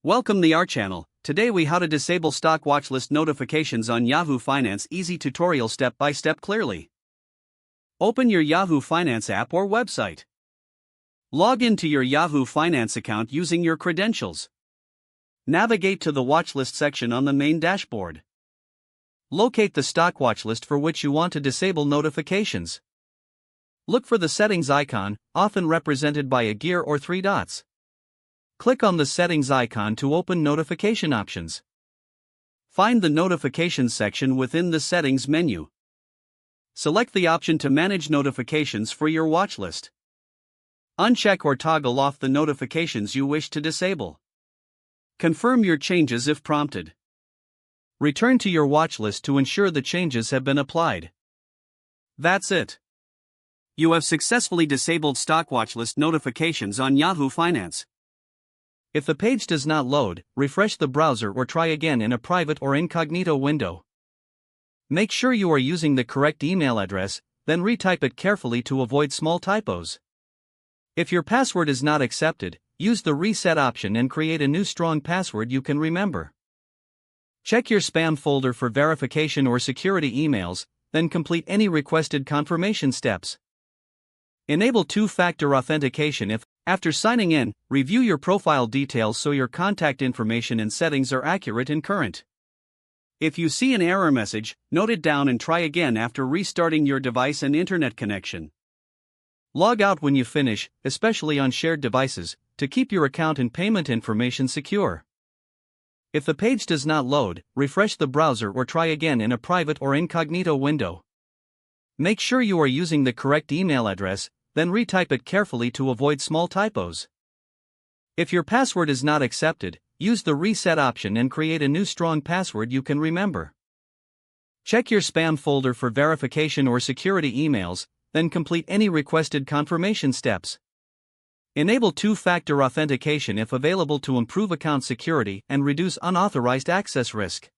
Welcome to our channel. Today we how to disable stock watchlist notifications on Yahoo Finance. Easy tutorial step by step clearly. Open your Yahoo Finance app or website. Log into your Yahoo Finance account using your credentials. Navigate to the watchlist section on the main dashboard. Locate the stock watchlist for which you want to disable notifications. Look for the settings icon, often represented by a gear or three dots. Click on the settings icon to open notification options. Find the notifications section within the settings menu. Select the option to manage notifications for your watchlist. Uncheck or toggle off the notifications you wish to disable. Confirm your changes if prompted. Return to your watchlist to ensure the changes have been applied. That's it. You have successfully disabled stock watchlist notifications on Yahoo Finance. If the page does not load, refresh the browser or try again in a private or incognito window. Make sure you are using the correct email address, then retype it carefully to avoid small typos. If your password is not accepted, use the reset option and create a new strong password you can remember. Check your spam folder for verification or security emails, then complete any requested confirmation steps. Enable two-factor authentication if, after signing in, review your profile details so your contact information and settings are accurate and current. If you see an error message, note it down and try again after restarting your device and internet connection. Log out when you finish, especially on shared devices, to keep your account and payment information secure. If the page does not load, refresh the browser or try again in a private or incognito window. Make sure you are using the correct email address, then retype it carefully to avoid small typos. If your password is not accepted, use the reset option and create a new strong password you can remember. Check your spam folder for verification or security emails, then complete any requested confirmation steps. Enable two-factor authentication if available to improve account security and reduce unauthorized access risk.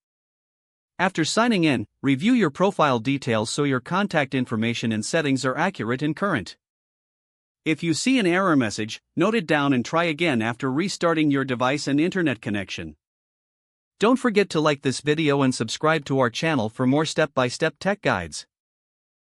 After signing in, review your profile details so your contact information and settings are accurate and current. If you see an error message, note it down and try again after restarting your device and internet connection. Don't forget to like this video and subscribe to our channel for more step-by-step tech guides.